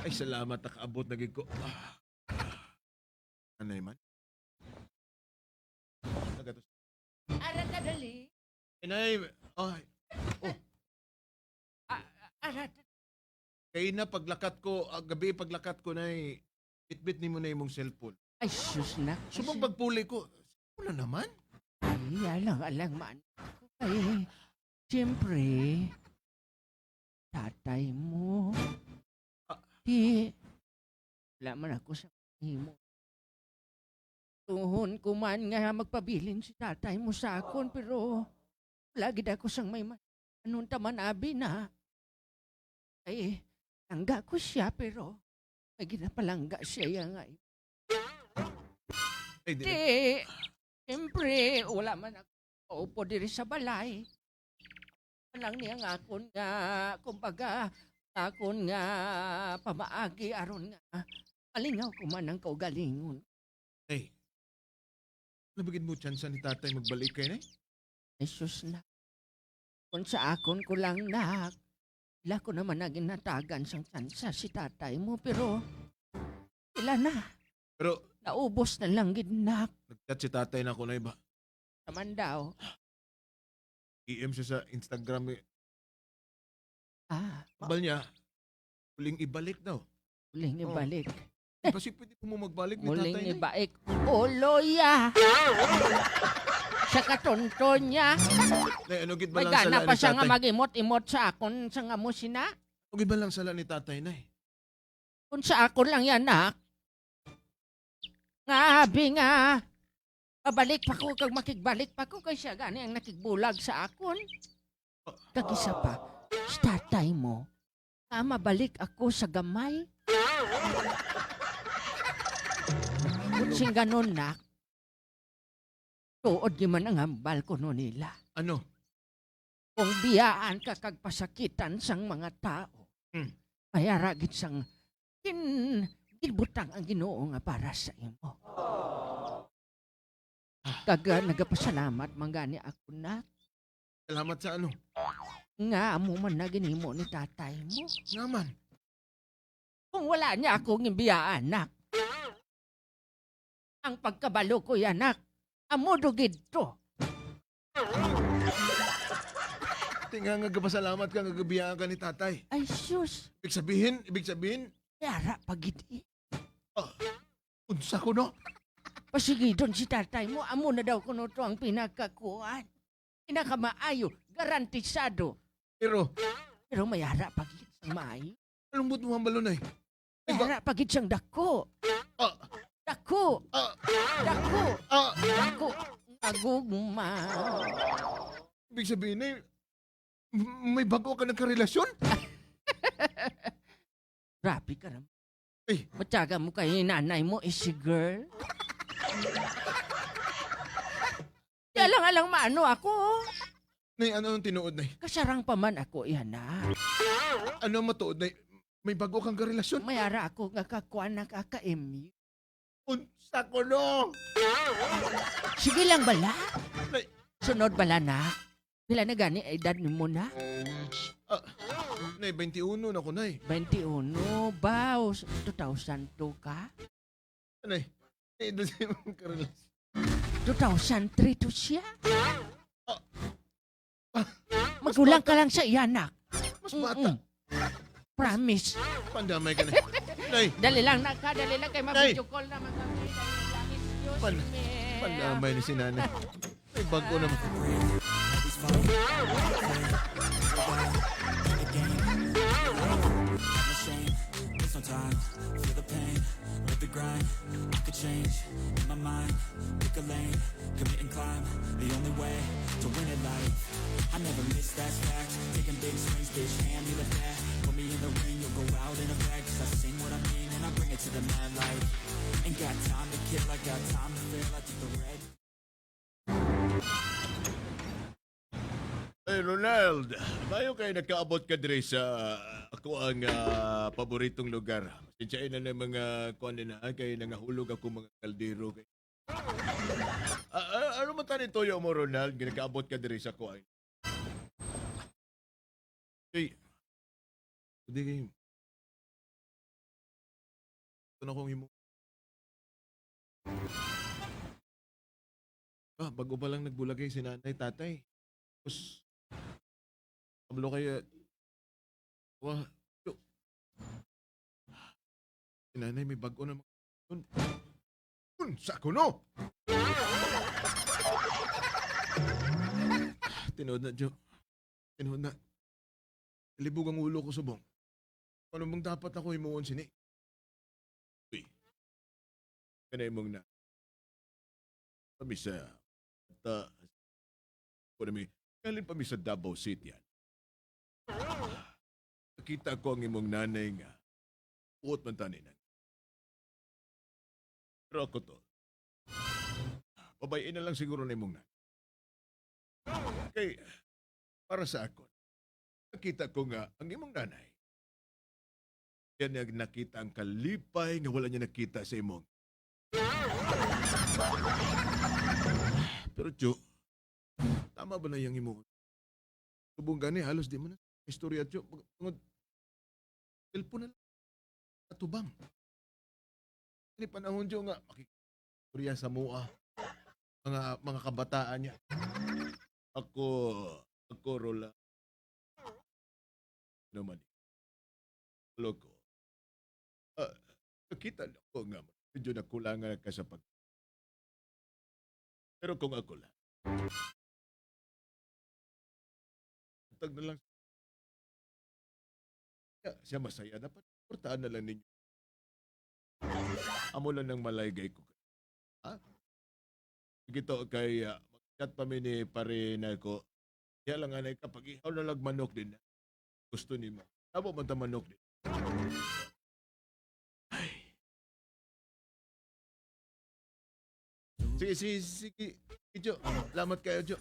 Ay, salamat nakaabot na gid ko. Anay man. Nagatos. Ara na dali. Inay, ay, oh, Ara. kay na paglakat ko, gabi paglakat ko na bitbit ni mo na imong cellphone. Ay, sus na. Subang pagpuli ko, wala naman. Ay, alang man. Ay, siyempre, tatay mo. Di, wala man ako sa mo. Tuhon ko man nga magpabilin si tatay mo sa akon, pero lagi ako sang may anong taman abi na. Ay, langga ko siya, pero may ginapalangga siya nga. Ay, Di, siyempre, wala man ako upo diri sa balay. Walang niya nga akon nga, kumbaga, akon nga pamaagi aron nga. Malingaw ko man ang kaugalingon. ay, nabigid mo tsansa ni tatay magbalik kay nay? Jesus na. Kung sa akon ko lang na, ila ko naman naging natagan sang tsansa si tatay mo, pero ila na. Pero, Naubos na lang gidnak. nag-chat si tatay na ako na iba. Naman daw. EM siya sa Instagram. Ah, Kabal niya, huling ibalik daw. muling Oh. ibalik. Kasi pwede mo magbalik ni Muling tatay na. ibaik. O, loya! Sa katonton niya. Nay, ano gid ba May lang gana sala pa ni siya nga tatay? mag-imot-imot sa akon sa nga mo sina. Ano gid ba lang sala ni tatay nay? Kung sa akon lang yan, nak. Nga, abi nga. Pabalik pa ko, kag makigbalik pa ko, kay siya gani ang nakigbulag sa akon. Kagisa pa, sa tatay mo, nga mabalik ako sa gamay. Kung sing ganon, nak, tuod man ang hambal ko no nila. Ano? Kung biyaan ka kag pasakitan sang mga tao, Hmm. mayara gid sang ginbutang ang Ginoo nga para sa imo. Kag nagapasalamat man gani ako na Salamat sa ano? nga amo man na ginimo ni tatay mo. Naman. Kung wala niya akong biyaan, nak. Ang pagkabalo ko yan, nak. Amo dugid to. Tinga nga gapasalamat ka nga gabiyaan ka ni tatay. Ay, sus. Ibig sabihin, Yara pagiti. unsa ko no? Pasigidon si tatay mo, amo na daw kuno to ang pinakakuan. Pinakamaayo, garantisado. Pero, Pero mayara pagit sang maayo. anong buto mo ang balon ay? Ay, Mayara pagit siyang dako. Ah, Dako. ah, Dako. ah, Dako. Agugma. ibig sabihin ay, may bago ka nagkarelasyon? Grabe ka naman. Eh. Matyaga mo kay nanay mo is si girl. Di alang-alang maano ako. Nay, ano ang tinuod nay? Kasarang pa man ako iyan na. Ano ang matuod nay? May bago kang karelasyon? Mayara ako nga kakuan na kaka-MU. Unsa ko no? Sige lang bala. Nay, Sunod bala na. Pila na gani edad ni mo na? nay, 21 na ko nay. 21 ba? O 2002 ka? Nay, doon siya mong karelasyon. 2003 to siya? Magulang ka lang sa iyanak. Mas bata. Promise. Pandamay ka na. Nay, Dali lang na ka, dali lang kay mabidyo call naman kami. Dali lang, excuse Pan- me. pandamay ni si nanay. May bago naman. There's no time, feel the pain, live the grind, I could change, in my mind, pick a lane, commit and climb, the only way to win at life. I never miss, that's fact, taking big swings, bitch, hand me the bat, put me in the ring, you'll go out in a bag, cause I sing what I mean and I bring it to the mad light. Ain't got time to kill, I got time to feel, I took the red. Hey Ronald, bayo kayo nakaabot ka dire sa ako ang paboritong lugar. Sinsyain na ng mga kuan na kay nangahulog ako mga kaldero kay. Ano man tani toyo mo Ronald, ginakaabot ka dire sa kuan. Hey. Hindi kayo. Ito na kong imo. Bago pa lang nagbulagay si nanay, tatay. Tapos, kablo kayo. Wah, yo. Si nanay may bago na mga yun. Unsa ko no? Tinood na, Jo. Tinood na. Libog ang ulo ko subong. Ano bang dapat ako imuon sini? Uy. Kanay mong na. Pamisa. At, mi. Kalin pamisa Davao City yan. Nakita ko ang imong nanay nga. Uot man taninan. Pero ako to. Babayin na lang siguro na imong nanay. Kay, para sa ako, nakita ko nga ang imong nanay. Yan ang nakita ang kalipay nga wala niya nakita sa imong. Pero Jo, tama ba na yung imong? Subong gani, halos di mo na. Istorya Jo, cellphone na lang. Atubang. Ini panahon Jo nga, makikistorya sa mua. Mga kabataan niya. Ako Rola. Naman. Loko. Nakita ko nga, medyo nakulangan ka sa pag... Pero kung ako lang, tag na lang. Siya masaya. Dapat portaan na lang ninyo. Amo lang ng malaygay ko. Ha? Sige to, kay mag-chat pa ni pare na ko. Kaya lang anay kapag ihaw na lang manok din. Gusto ni mo. Tabo man ta manok din. Ay. Sige, Jo. Salamat kayo, Jo.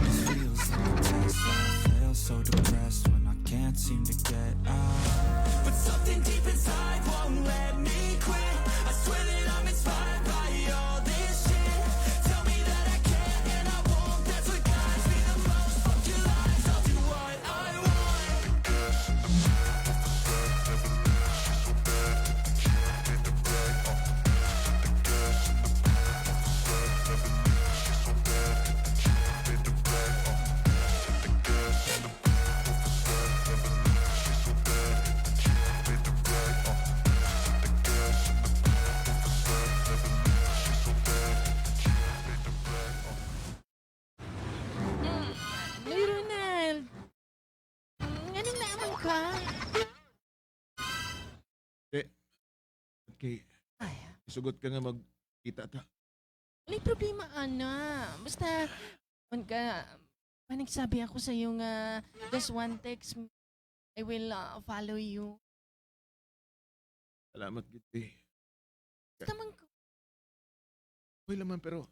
This feels like a test. I feel so depressed when I can't seem to get out. But something deep inside won't let me quit. I swear that I'm inspired by all this shit. Tell me that I can and I won't. That's what guides me the most. Fuck your lies, I'll do what I want. Nay Ronald. Anong naman ka? Okay. Ay, Isugot ka nga magkita ta. may problema, ana. Basta, nagsabi ako sa iyo nga, just one text, I will follow you. Salamat, Giti. Basta man ko. Okay naman, pero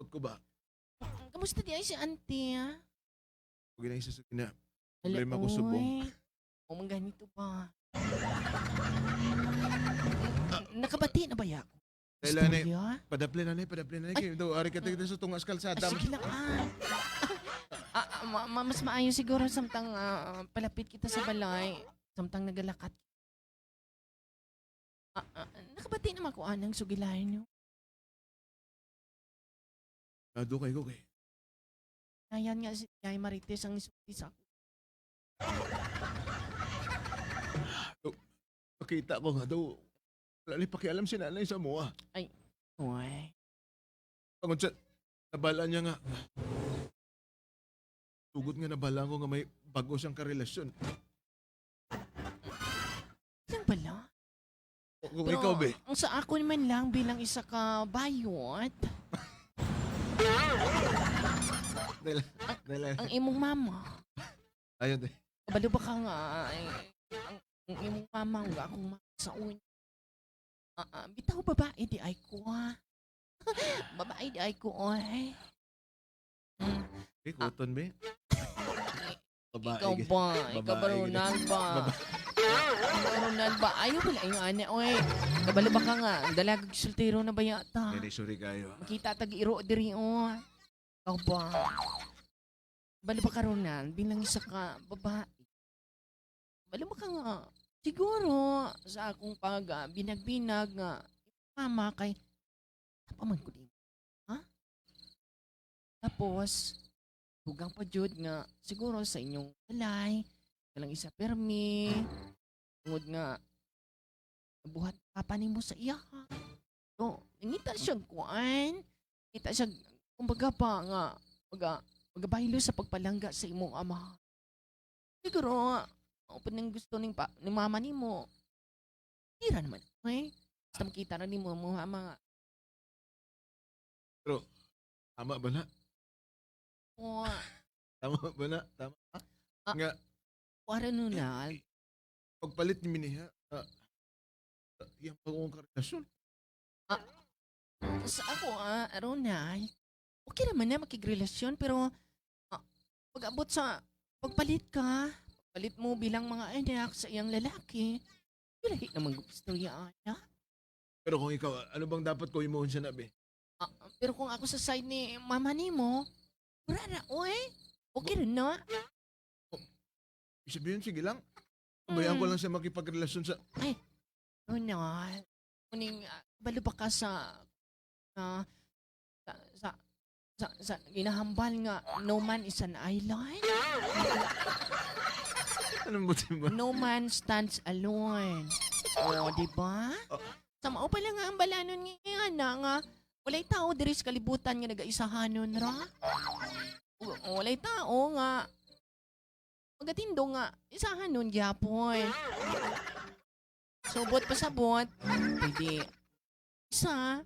huwag ko ba? Kamusta di ay si auntie, ha? Huwag na isa sa kina. Problema ko subong. O man ganito ba? Nakabati na ba ya ako? Kailan na Istorya? padapli na na. Kayo daw, ari ka tayo sa tungas kalsada. Sige lang, mas maayo siguro samtang palapit kita sa balay. Samtang nagalakat. Nakabati naman ko anang sugilayan nyo. Nado kayo ko kay. Ayan nga si Yay Marites ang isuti sa ako. Pakita ko nga daw. Wala ni pakialam si nanay sa mua. Uy. Pangod sa, nabala niya nga. Tugod nga nabala ko nga may bago siyang karelasyon. Yan pala. Kung ikaw, be. Ang sa ako naman lang bilang isa ka bayot, ang imong mama. Ayun, eh. Kabalo ba ka nga, ang imong mama nga akong sa una. Bitaw babae di ay ko, ha? Babae di ay ko, oy. Okay, kuton, be. Babae. Ikaw ba? Ikaw ba, Babae, Ronald ba? Ikaw, Ronald ba? Ayaw pala yung ane, oy. Kabalo ba ka nga, dalagag soltero na ba yata? Very sorry kayo. Makita tag-iro diri, oh. Ikaw ba? Balo ba ka, Ronald? Bilang isa ka babae. Balo ba ka nga? Siguro sa akong pag binag-binag nga mama kay paman ko din. Ha? Tapos hugang pa jud nga siguro sa inyong balay kalang isa permi tungod nga buhat papa nimo sa iya. So, ngita siya kuan. Ngita siya kumbaga pa nga magabaylo sa pagpalangga sa imong ama. Siguro o pa ning gusto ni mama nimo. Tira naman. Okay? Basta makita na nimo mo mama nga. Tama ba na? O, Tama ba na? Tama. Ah. Nga, wala nun na. pagpalit ni Miniha, yung pagong karelasyon. Sa ako, Ronald, okay naman na makigrelasyon, pero pag-abot sa pagpalit ka, pagpalit mo bilang mga anak sa iyang lalaki, lahi naman gusto yan. Pero kung ikaw, ano bang dapat ko imoon siya nabi? Pero kung ako sa side ni mama ni mo, wala na, oy. Okay rin na. Ibig sabihin, sige lang. Bayaan ko Mm. lang siya makipagrelasyon sa... Ronald, kuning balo ba ka sa sa sa sa ginahambal nga no man is an island? Anong buti ba? No man stands alone. O, di ba? Oh. Sa mao pa lang nga ang balanon nga nga walay tao diri sa kalibutan nga nagaisahanon ra. Walay tao nga magatindo nga isahanon gyapon. Subot pa sabot, pwede isa,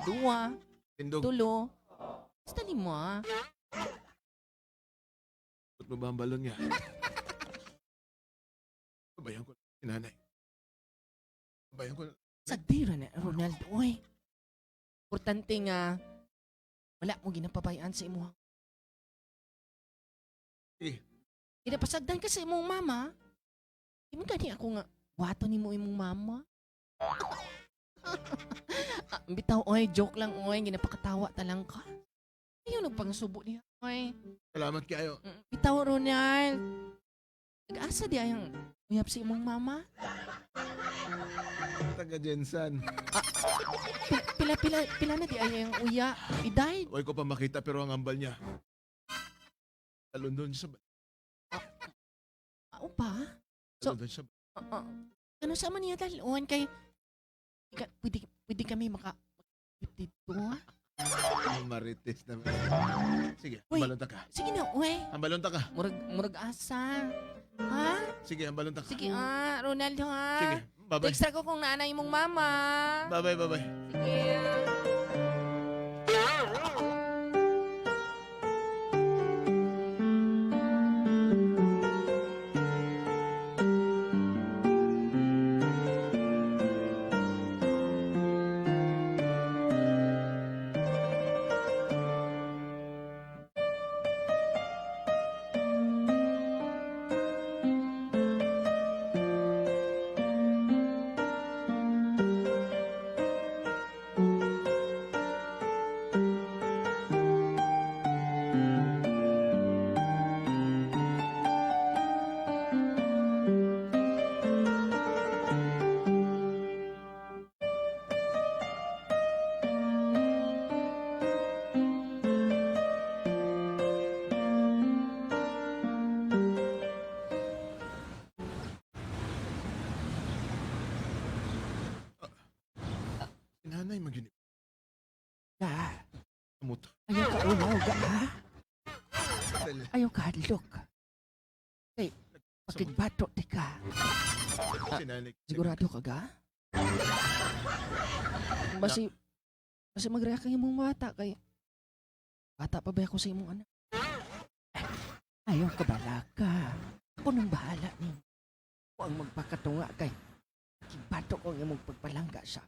dua, Tindog. tulo, basta lima. Ba't mo ba ang balon niya? Bayaan ko lang si nanay. Bayaan ko lang. Sagdira na, Ronaldo, oy. Importante nga, wala mo ginapabayaan sa imo. Sige. Ginapasagdan ka sa imong mama. Di mo gani ako nga, wato ni mo imong mama. Bitaw, oy, joke lang, oy. Ginapakatawa talang ka. Ayaw nagpangsubo niya, oy. Salamat kayo. Bitaw, Ronald. Nag-asa di ayang uyap sa imong mama. Taga Jensan. Pila na di ayang uya. I-died. Huwag ko pa makita pero ang ambal niya. Talon doon sa... Ako pa? So- Talon doon sa... Ano sa man niya talon kay pwede kami maka dito. Marites naman. Sige, Uy. ambalon ta ka. Sige na, uy. Ambalon ta ka. Murag asa. Ha? Sige, ambalon ta ka. Sige, Ronaldo, ha? Sige, bye-bye. Extra ko kung nanay mong mama. Bye-bye, bye-bye. Sige. Si nanay maginip. Ah, Amot. ayaw ka uyaw ka, ha? Dali. Ayaw ka hadlok. Kay, pakigbato di ka. Si nanay. Sigurado ka ga? Basi mag-react ang imong bata kay bata pa ba ako sa imong anak? Ayaw ka bala ka. Ako nang bahala ni. Ako ang magpakatunga kay kibato ko ang imong pagpalangga sa.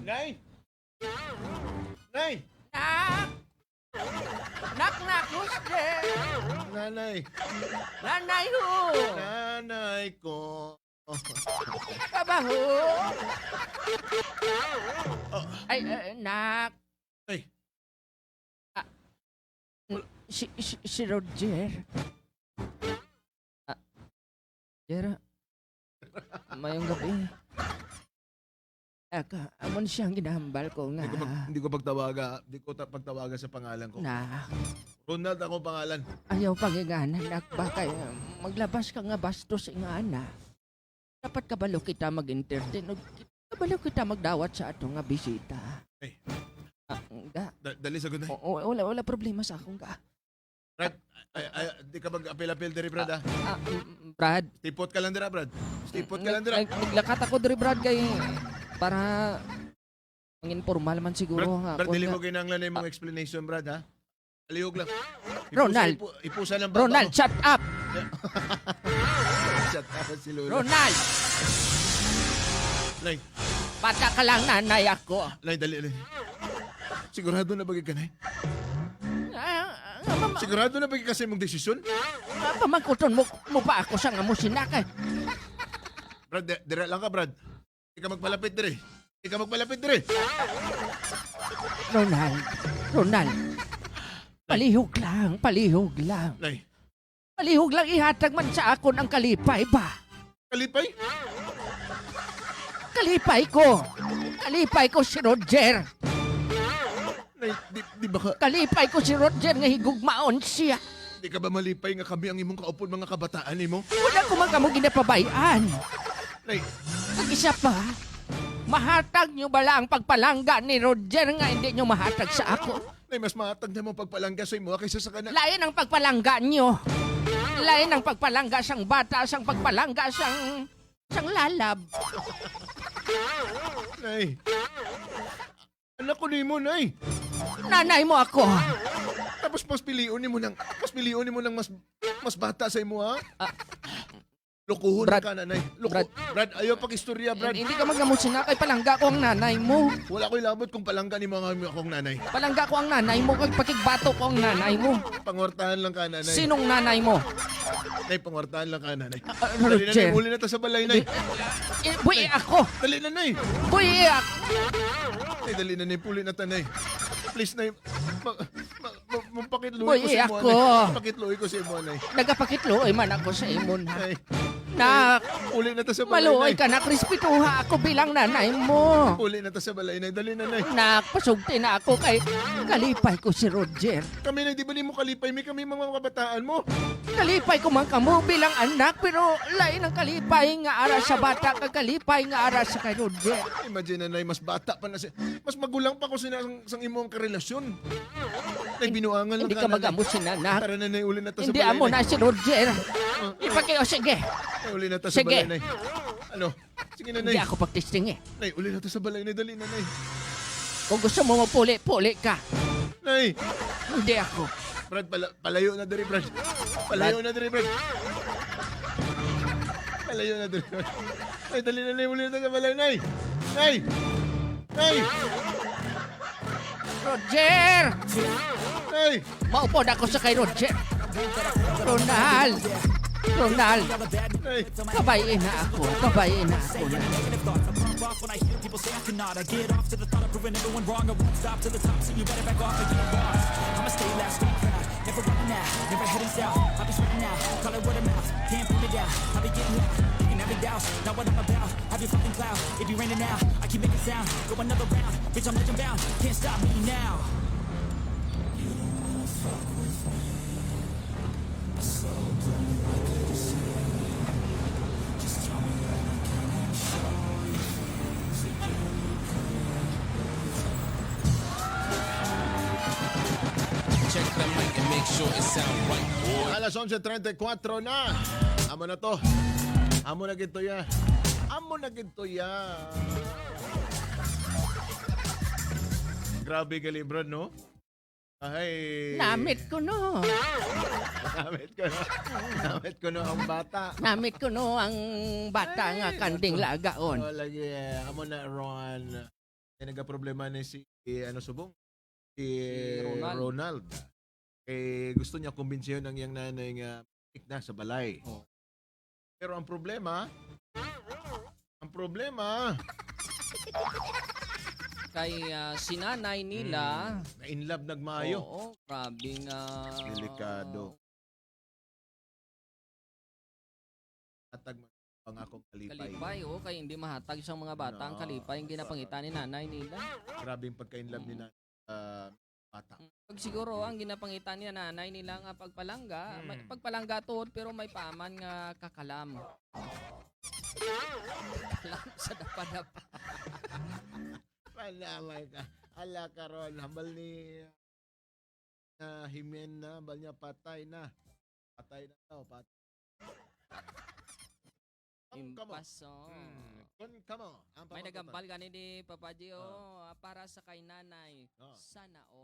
Nay! Nay! Nak! Nak, who's there? Nanay! Nanay ho! Nanay ko! Kabaho! Ay, nak. Ay. Si Roger. Jer, mayong gabi. Amon siyang ginahambal ko nga. Hindi ko pagtawaga sa pangalan ko. Na, Ronald ako pangalan. ayaw panginganan nak ba kay maglabas ka nga bastos nga ana. Dapat kabalo kita mag-entertain o kabalo kita magdawat sa ato nga bisita. Ay. Nga. Dali sa gunay. Wala problema sa akong ka. Di ka mag-apil-apil diri, Brad, ha? Brad, Tipot ka lang dira, Brad. Tipot ka lang dira. naglakat ako diri Brad kay para ang informal man siguro nga. Brad, dili ko kinanglan na mong explanation, Brad, ha? Alihog lang. Ronald. Ipusa ng bata Ronald, ko. shut up! Shut up si Lula. Ronald! Nay, Bata ka lang nanay ako. dali. Sigurado na bagay ka, Nay? Mama, Sigurado na bagay kasi mong desisyon? pamangkuton mo pa ako sa nga mo sinakay. Brad, dira lang ka, Brad. Di ka magpalapit diri. Ronald. Palihog lang. Nay, Palihog lang ihatag man sa akon ang kalipay ba? kalipay? Kalipay ko si Roger. Nay, di ba ka, Kalipay ko si Roger nga higugmaon siya. di ka ba malipay nga kami ang imong kaupon mga kabataan ni mo? Wala ko man kamo ginapabayaan. Nay, Ang isa pa, mahatag nyo bala ang pagpalangga ni Roger nga hindi nyo mahatag sa ako. Nay, mas matag na mo pagpalangga sa imo kaysa sa kana. Lain ang pagpalangga nyo. Lain ang pagpalangga sang bata, sang pagpalangga sang lalab. Nay, anak ko ni mo, Nay. Nanay mo ako. Tapos mas piliun ni mo ng mas bata sa imo, ha? Lukuhon Brad, ka, nanay. Brad. Brad, ayaw pag-istorya, Brad. Hindi ka magnamusina kay palangga ko ang nanay mo. Wala ko'y labot kung palangga ni mga akong nanay. Palangga ko ang nanay mo, kag pakigbato ko ang nanay mo. Pangortahan lang ka, nanay. Sinong nanay mo? Nay, pangortahan lang ka, nanay. Dali na, Nay. Roger. Huli na ta sa balay, Nay. Buhi ako. Dali na, Nay. Buhi ako. Nay, dali na, Nay. Puli na ta, Nay. Please, Nay. Mapakitluwi Boy, ko si mo, ako. Nay. Pakitluwi ko si mo, Nay. Nagapakitluoy man ako sa imon ha. Nay, Na uli na ta sa balay, maluoy Nay. ka na, krispituha ako bilang nanay mo. Uli na ta sa balay, Nay. Dali na, Nay. Nakpasugti na ako kay kalipay ko si Roger. Kami, Nay, di ba ni mo kalipay? May kami mga kabataan mo. Kalipay ko man kamo bilang anak, pero lain ang kalipay nga ara sa bata, kag kalipay nga ara sa kay Roger. Imagine na, Nay, mas bata pa na si... Mas magulang pa ko sang imong karelasyon. Nay, binuangan lang Hindi ka magamot si nanak. Tara na, Nay, uli na ta sa Hindi balay, amo Nay. na si Roger. Ipakayo, sige. Nay, uli na ta sa Sige. balay, Nay. Ano? Sige na, Hindi Nay. ako pagtisting eh. Nay, uli na ta sa balay, Nay. Dali na, Nay. Kung gusto mo mapuli-puli ka. Nay! Hindi ako. Brad, palayo na diri, Brad. Palayo na diri, Brad. Palayo na diri, Brad. Nay, dali na, Nay. Uli na ta sa balay, Nay. Nay! Nay! Roger! Nay! Maupod ako sa kay Roger. Ronald! Nay! Kabayin na ako. Off when I hear people say I cannot. I get off to the thought of proving everyone wrong. I won't stop to the top, so you better back off and get lost. I'ma stay loud, stay proud, never running out, never heading south. I'll be spreading out, call it word of mouth, can't put it down. I'll be getting loud, you can have it down. Not what I'm about, have your fucking cloud. It be raining now, I keep making sound. Go another round, bitch I'm legend bound. Can't stop me now. You don't wanna fuck with me. I slow burn like a disease. Just tell me when I can show you things that you Check the mic and make sure it sound right, boy. Alas 11:34 na. Amo na to. Amo na gito ya. Grabe ka, Brad, no? Ay. Namit ko no. Namit ko no ang bata. Namit ko no ang bata nga kanding lagaon. Oh, lagi, amo na, Ron. Nagka-problema ni si, subong? Si Ronald. Ronald. Gusto niya kumbinsiyon ng iyang nanay nga na sa balay. Oh. Pero ang problema, Kay sinanay nila. na in love nagmaayo. Oo, grabe nga. Delikado. ang akong kalipay. Kalipay, oh, kay hindi mahatag sa mga bata ang No. kalipay yung ginapangita ni nanay nila. Grabing pagka-inlove ni na bata. Pag siguro ang ginapangita ni nanay nila nga pagpalangga, may Hmm. pagpalangga tuod pero may paman nga kakalam. Kalam sa dapadapa. Palamay ka. Ala karon hambal ni Himen na, hambal niya patay na. Patay na daw, patay. Impaso. Kamo. May nagambal gani ni Papa Gio para sa kay nanay. Oh. Sana all.